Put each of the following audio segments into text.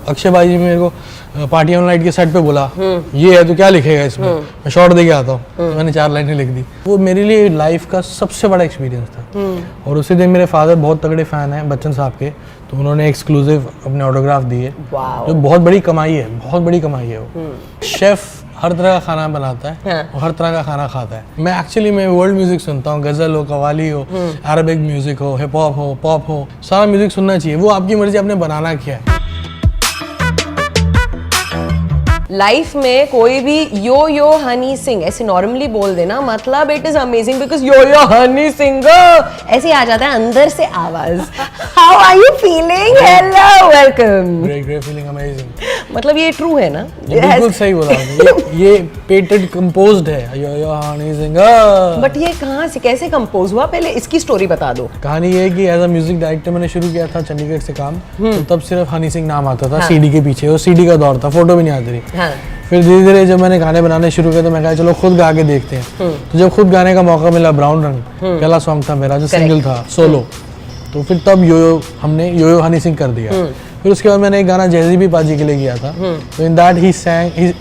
अक्षय भाई जी मेरे को पार्टी ऑन नाइट के सेट पे बोला ये है तो क्या लिखेगा इसमें, मैं शॉर्ट दे के आता हूँ, तो मैंने 4 लाइनें लिख दी। वो मेरे लिए लाइफ का सबसे बड़ा एक्सपीरियंस था। और उसी दिन मेरे फादर बहुत तगड़े फैन हैं बच्चन साहब के, तो उन्होंने एक्सक्लूसिव अपने ऑटोग्राफ दिए, जो बहुत बड़ी कमाई है, बहुत बड़ी कमाई है। वो शेफ हर तरह का खाना बनाता है और हर तरह का खाना खाता है। मैं एक्चुअली वर्ल्ड म्यूजिक सुनता हूँ, गजल हो, कवाली हो, अरबिक म्यूजिक हो, हिप हॉप हो, पॉप हो, सारा म्यूजिक सुनना चाहिए। वो आपकी मर्जी, आपने बनाना क्या है। लाइफ में कोई भी यो यो हनी सिंह ऐसे नॉर्मली बोल देना, मतलब it is amazing because yo yo Honey Singh ऐसे आ जाता है अंदर से आवाज। How are you feeling? Hello, welcome. Great feeling, amazing. मतलब ये ट्रू है ना? बिल्कुल सही बोला आपने। ये पेटेंट कंपोज्ड है यो यो हनी सिंह। बट ये कहाँ से कैसे कंपोज हुआ, पहले इसकी स्टोरी बता दो। कहानी ये है कि एज अ म्यूजिक डायरेक्टर मैंने शुरू किया था चंडीगढ़ से काम, तो तब सिर्फ हनी सिंह नाम आता था सीडी के पीछे, वो सीडी का दौर था, फोटो भी नहीं आती थी। फिर धीरे धीरे जब मैंने गाने बनाने शुरू किया तो मैं कहा चलो खुद गा के देखते हैं। तो जब खुद गाने का मौका मिला, ब्राउन रंग पहला सॉन्ग था मेरा जो सिंगल था सोलो, तो फिर तब हमने यो यो हनी सिंह कर दिया। फिर उसके बाद मैंने एक गाना जैजी भी पाजी के लिए किया था, तो in that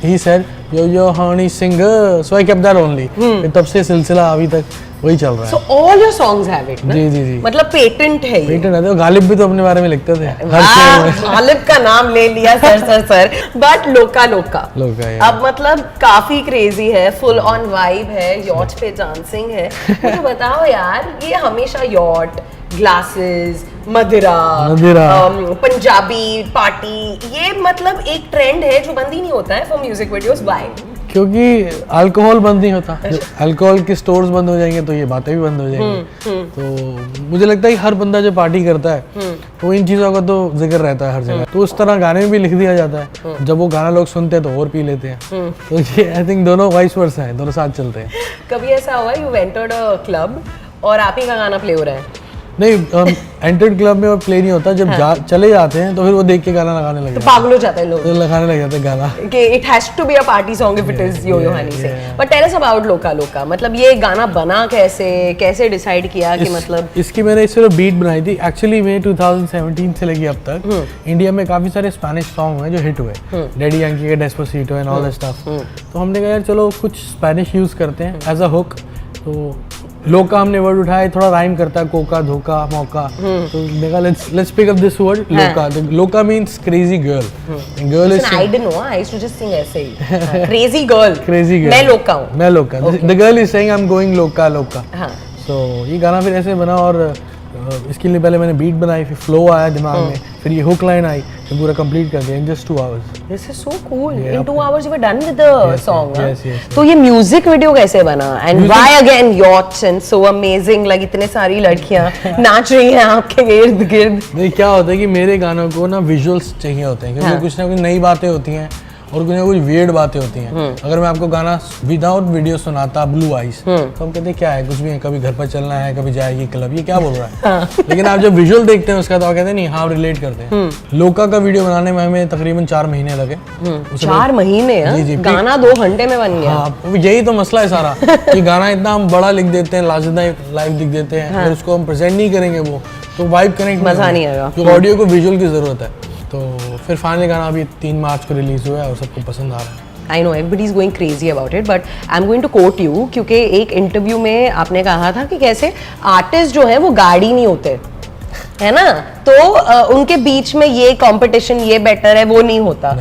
he said yo yo Honey Singh, so I kept that only. फिर तब से सिलसिला अभी तक वही चल रहा है। So all your songs have it, ना? जी। मतलब पेटेंट है ये। पेटेंट है। तो गालिब भी तो अपने बारे में लिखते थे। गालिब का नाम ले लिया सर। बट लोका अब मतलब काफी क्रेजी है, फुल ऑन वाइब है, यॉट पे डांसिंग है। मुझे बताओ यार, ये हमेशा यॉट, ग्लासेस, मदिरा, पंजाबी पार्टी, ये मतलब एक ट्रेंड है जो बंद ही नहीं होता है फॉर म्यूजिक वीडियोस। व्हाई? क्योंकि अल्कोहल बंद नहीं होता। अल्कोहल के स्टोर्स बंद हो जाएंगे तो ये बातें भी बंद हो जाएंगी। तो मुझे लगता है कि हर बंदा जो पार्टी करता है तो इन चीज़ों का तो जिक्र रहता है हर जगह, तो उस तरह गाने में भी लिख दिया जाता है। जब वो गाना लोग सुनते हैं तो और पी लेते हैं। तो ये आई थिंक दोनों वाइस वर्सा है, दोनों साथ चलते हैं। कभी ऐसा हुआ यू एंटर्ड अ क्लब और आप ही का गाना प्ले हो रहा है? नहीं, एंटर्ड क्लब में और प्ले नहीं होता। जब चले जाते हैं तो फिर वो देख के गाना लगाने लग जाते हैं, पागल हो जाते हैं लोग, तो लगाने लग जाते हैं गाना कि it has to be a party song if it is yo yo Honey Singh. But tell us about loca. मतलब ये गाना बना कैसे डिसाइड किया कि मतलब इसकी मैंने सिर्फ बीट बनाई थी। एक्चुअली मैं 2017 से लेके अब तक इंडिया में काफी सारे स्पेनिश सॉन्ग हैं जो हिट हुए, डैडी यांकी के Despacito and all that stuff. तो हमने कहा यार चलो कुछ स्पेनिश यूज करते हैं एज अ हुक। तो लोका हमने वर्ड उठाया, थोड़ा राइम करता है, कोका, धोखा, मौका। तो देखा let's pick up this word loca. Loca means crazy girl. Girl is I don't know, I used to just sing ऐसे ही क्रेजी गर्ल। मैं लोका हूं, मैं loca. The girl is saying I am going loca. So ये गाना फिर ऐसे बना, और इसके लिए पहले मैंने बीट बनाई, फिर फ्लो आया दिमाग में, फिर ये हुक लाइन आई, फिर पूरा कंप्लीट कर दिया in just 2 hours। This is so cool. In 2 hours you were done with the song। तो ये म्यूजिक वीडियो कैसे बना, and why again yachts and so amazing, like इतने सारी लड़कियां नाच रही हैं आपके इर्द गिर्द? नहीं, क्या होता है कि मेरे गानों को ना विजुअल्स चाहिए होते हैं, क्योंकि कुछ ना कुछ नई बातें होती हैं और कुछ ना कुछ वियर्ड बातें होती हैं। अगर मैं आपको गाना विदाउट वीडियो सुनाता ब्लू आइज, तो हम कहते क्या है, कुछ भी है, कभी घर पर चलना है, कभी जाएगी क्लब, ये क्या बोल रहा है। लेकिन आप जब विजुअल देखते हैं उसका तो आप कहते हैं नहीं, हाँ रिलेट करते हैं। लोका का वीडियो बनाने में हमें तकरीबन 4 महीने लगे। 4 महीने? गाना 2 घंटे में बन गया। हाँ, यही तो मसला है सारा कि गाना इतना हम बड़ा लिख देते हैं, लाइव लिख देते हैं, और उसको हम प्रेजेंट नहीं करेंगे वो तो वाइब कनेक्ट मजा नहीं आएगा। तो ऑडियो को विजुअल की जरूरत है। तो फिर फाइनली गाना अभी 3 मार्च को रिलीज हुआ है और सबको पसंद आ रहा है। I know everybody is going crazy about it, but I'm going to quote you, क्योंकि एक इंटरव्यू में आपने कहा था कि कैसे आर्टिस्ट जो है वो गाड़ी नहीं होते, है ना? तो उनके बीच में ये कंपटीशन, ये बेटर है, वो नहीं होता।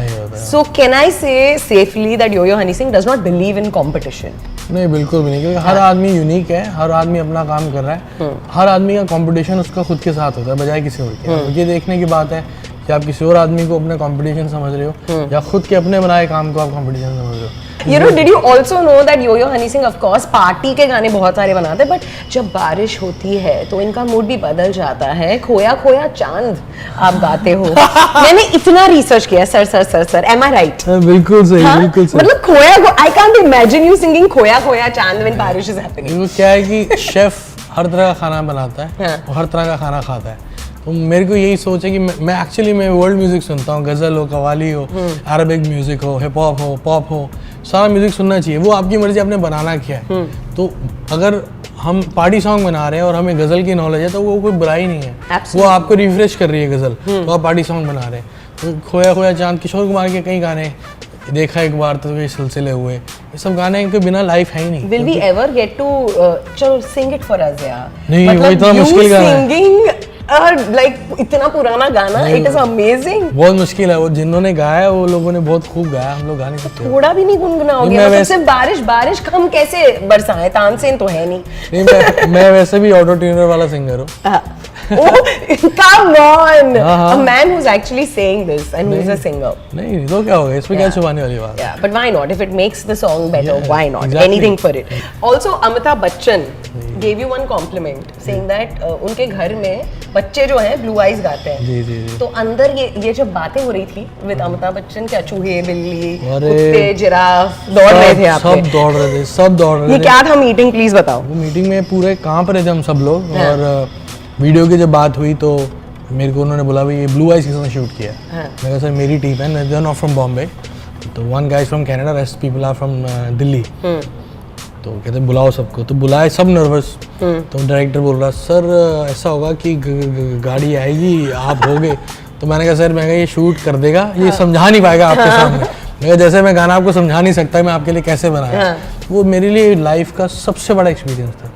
सो कैन आई से safely that yo yo Honey Singh does not believe in competition? नहीं, बिल्कुल भी नहीं, क्योंकि हर आदमी यूनिक है, हर आदमी अपना काम कर रहा है। हर आदमी का कंपटीशन उसका खुद के साथ होता है बजाय किसी और के। ये देखने की बात है कि आप किसी और आदमी को अपने कंपटीशन समझ रहे हो या खुद के अपने बनाए काम को आप कंपटीशन समझ रहे हो। You know, did you also know that yo yo Honey Singh of course party के गाने बहुत सारे बनाते हैं, बट जब बारिश होती है तो इनका मूड भी बदल जाता है। खोया खोया चांद आप गाते हो। मैंने इतना रिसर्च किया सर, am I right? बिल्कुल सही, बिल्कुल सही। मतलब खोया, I can't imagine you singing खोया खोया चांद when बारिश is happening। वो क्या है कि शेफ हर तरह का खाना बनाता है और हर तरह का खाना खाता है। तो मेरे को यही सोच है कि मैं एक्चुअली वर्ल्ड म्यूजिक सुनता हूँ, गजल हो, कवाली हो, अरबिक म्यूजिक हो, हिप हॉप हो, पॉप हो, सारा म्यूजिक सुनना चाहिए। वो आपकी मर्जी, आपने बनाना क्या है। तो अगर हम पार्टी सॉन्ग बना रहे हैं और हमें गजल की नॉलेज है तो वो कोई बुराई नहीं है। वो आपको रिफ्रेश कर रही है गजल, तो आप पार्टी सॉन्ग बना रहे हैं। खोया खोया चांद, किशोर कुमार के कई गाने देखा एक बार तो ये सिलसिले हुए, ये सब गाने इनके बिना लाइफ है ही नहीं। Will we ever get to चलो sing it for us यार? नहीं, वो इतना मुश्किल गाना है। Singing like इतना पुराना गाना, it is amazing। बहुत मुश्किल है, वो जिन्होंने गाया वो लोगों ने बहुत खूब गाया, हम लोग गा नहीं सकते। थोड़ा भी नहीं गुनगुनाओगे? मतलब सिर्फ बारिश हम कैसे बरसाएं? तानसेन तो है नहीं। मैं वैसे भी ऑटो ट्यूनर वाला सिंगर हूँ। Oh, come on! A man who's actually saying this and who's a singer. नहीं तो क्या होगा, इसमें क्या छुपाने वाली बात? Yeah, but why not? If it makes the song better, why not? Exactly. Anything for it. Also, Amitabh Bachchan gave you one compliment, saying that उनके घर में बच्चे जो हैं blue eyes गाते हैं। जी जी जी। तो अंदर ये जब बातें हो रही थी with अमिताभ बच्चन, क्या चूहे, बिल्ली, कुत्ते, जिराफ दौड़ रहे थे आप पे? सब दौड़ रहे थे, सब दौड़ रहे थे। ये क्या था मीटिंग, प्लीज बताओ। वो मीटिंग में पूरे कांप रहे थे हम सब लोग, और वीडियो की जब बात हुई तो मेरे को उन्होंने बोला भाई ये ब्लू आइज किसने शूट किया है? मैं कहा सर मेरी टीम है, they are not from Bombay, तो one guys from Canada, rest people are from Delhi. तो कहते बुलाओ सबको, तो बुलाए, सब नर्वस। तो डायरेक्टर बोल रहा सर ऐसा होगा कि गाड़ी आएगी, आप होगे। तो मैंने कहा सर ये शूट कर देगा, ये समझा नहीं पाएगा आपके सामने। मैं जैसे मैं गाना आपको समझा नहीं सकता, मैं आपके लिए कैसे बनाया। वो मेरे लिए लाइफ का सबसे बड़ा एक्सपीरियंस था।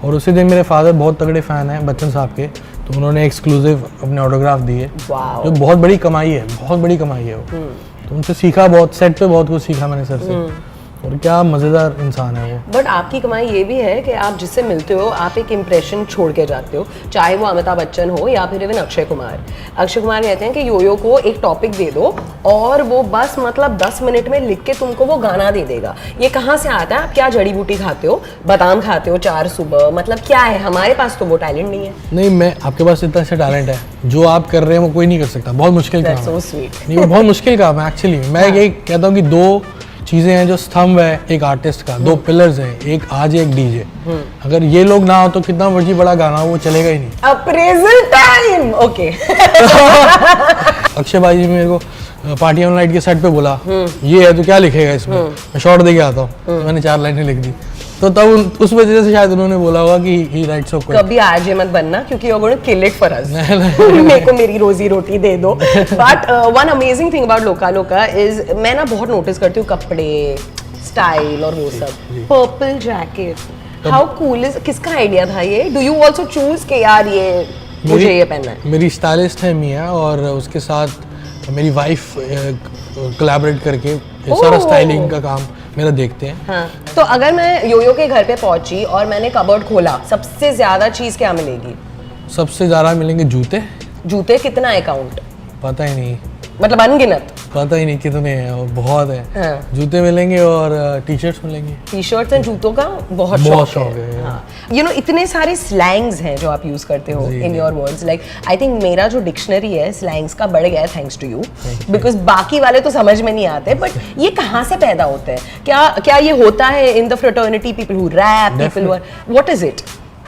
और उसी दिन मेरे फादर बहुत तगड़े फ़ैन हैं बच्चन साहब के, तो उन्होंने एक्सक्लूसिव अपने ऑटोग्राफ दिए, जो बहुत बड़ी कमाई है, बहुत बड़ी कमाई है वो। तो उनसे सीखा बहुत, सेट पे बहुत कुछ सीखा मैंने सर से, और क्या मज़ेदार इंसान है वो। बट आपकी कमाई ये भी है कि आप जिससे मिलते हो आप एक इम्प्रेशन छोड़ के जाते हो, चाहे वो अमिताभ बच्चन हो या फिर इवन अक्षय कुमार। अक्षय कुमार कहते हैं कि योयो को एक टॉपिक दे दो और वो बस मतलब 10 मिनट में लिख के तुमको वो गाना दे देगा। ये कहाँ से आता है? आप क्या जड़ी बूटी खाते हो, बादाम खाते हो 4 सुबह, मतलब क्या है? हमारे पास तो वो टैलेंट नहीं है। नहीं, मैं आपके पास इतना अच्छा टैलेंट है, जो आप कर रहे हैं वो कोई नहीं कर सकता, बहुत मुश्किल काम है। so sweet। नहीं, वो बहुत मुश्किल काम है एक्चुअली। मैं ये कहता हूँ कि 2 चीजें हैं जो स्तंभ है एक आर्टिस्ट का, 2 पिलर्स हैं, एक आरजे एक डीजे। अगर ये लोग ना हो तो कितना मर्जी बड़ा गाना हो वो चलेगा ही नहीं। Appraisal time, okay. अक्षय भाई जी मेरे को पार्टी ऑन लाइट के सेट पे बोला ये है तो क्या लिखेगा इसमें, मैं शॉर्ट दे के आता हूँ, तो मैंने 4 लाइनें लिख दी। तो तब उस वजह से शायद उन्होंने बोला होगा कि ही राइट्स ऑफ। कभी आरजे मत बनना क्योंकि you're going to kill it for us। मेरे को मेरी रोजी रोटी दे दो। But one amazing thing about लोका लोका इज, मैं ना बहुत नोटिस करती हूँ कपड़े, स्टाइल और वो सब। Purple jacket, how cool is, किसका आइडिया था ये? डू यू आल्सो चूज के यार ये मुझे ये पहनना है? मेरी स्टाइलिस्ट है मिया, और उसके साथ मेरी वाइफ कोलैबोरेट करके सारा स्टाइलिंग का काम मेरा देखते हैं। हाँ। तो अगर मैं योयो के घर पे पहुंची और मैंने कबर्ड खोला, सबसे ज्यादा चीज क्या मिलेगी? सबसे ज्यादा मिलेंगे जूते। जूते कितना है काउंट? पता ही नहीं, मतलब अनगिनत, पता ही नहीं कितने हैं, और बहुत है। हाँ। जूते मिलेंगे और टी-शर्ट्स मिलेंगे। टी-शर्ट्स एंड जूतों का बहुत शौक है। हाँ। यू नो इतने सारे स्लैंग्स हैं जो आप यूज करते हो in your words. Like I think मेरा जो डिक्शनरी है स्लैंग्स का बढ़ गया है थैंक्स टू यू, बिकॉज बाकी वाले तो समझ में नहीं आते। बट ये कहाँ से पैदा होता है? क्या ये होता है in the fraternity, people who rap, people who, what is it?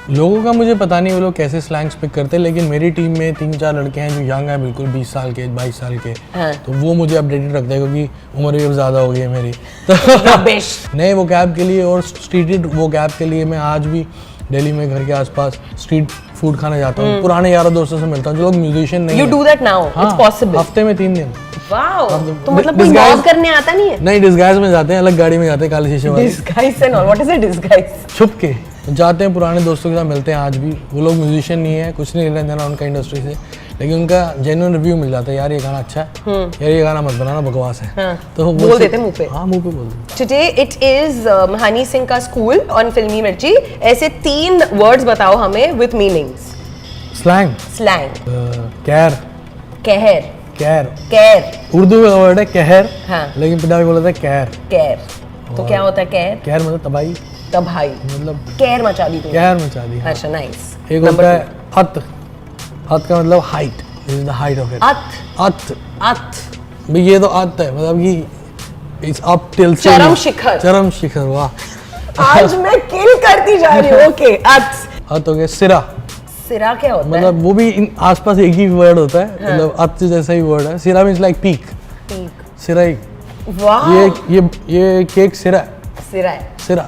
लोगों का मुझे पता नहीं वो लोग कैसे स्लैंग्स पिक करते हैं, लेकिन मेरी टीम में 3-4 लड़के हैं जो यंग हैं, बिल्कुल 20 साल के, 22 साल के। हाँ। तो वो मुझे अपडेटेड रखते हैं क्योंकि उम्र भी अब ज़्यादा हो गई है मेरी। तो नए वो कैब के लिए और स्ट्रीट वो कैब के लिए मैं आज भी दिल्ली में घर के आसपास स्ट्रीट फूड खाने जाता हूँ, पुराने यारों दोस्तों से मिलता हूँ जो लोग म्यूजिशियन नहीं। You do that now? It's possible? हफ्ते में 3 दिन। वाओ, तो मतलब कोई मॉब करने आता नहीं है? नहीं, डिस्गाइज में जाते हैं, अलग गाड़ी में जाते हैं, काले शीशे वाले। Disguise and all, what is a disguise? छुप के जाते हैं, पुराने दोस्तों के साथ मिलते हैं। आज भी वो लोग म्यूजिशियन नहीं है, कुछ नहीं लेना देना उनका इंडस्ट्री से, लेकिन उनका जेन्युइन रिव्यू मिल जाता है, यार ये गाना अच्छा है, यार ये गाना मत बनाना, बकवास है। हाँ। तो बोल देते मुंह पे। हाँ, मुंह पे बोल देते। Today it is Honey Singh का स्कूल ऑन फिल्मी मिर्ची। ऐसे 3 वर्ड्स बताओ हमें विद मीनिंग्स। स्लैंग। कैर, कहर, कैर, कैर उर्दू में वर्ड है कहर। हाँ। लेकिन पंजाबी बोलते हैं कैर। कैर तो क्या होता है कैर? कैर मतलब तबाही, तबाही मतलब कहर मचा दी, कहर मचा दी। अच्छा, नाइस। एक होता है अत, अत का मतलब height, is the height of it. अत भाई ये तो अत है, मतलब कि इट्स अप टिल चरम शिखर। चरम शिखर, वाह। आज मैं किल करती जा रही हूँ। ओके, अत हो गया। सिरा। सिरा क्या होता है? मतलब वो भी आसपास एक ही वर्ड होता है, मतलब अत जैसा ही वर्ड है। सिरा मींस लाइक पीक। सिरा ही। वाह, ये केक सिरा है। सिरा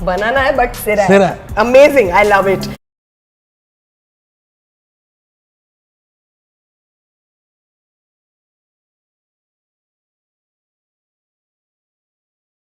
बनाना है बट सिरा है। Amazing, I love it.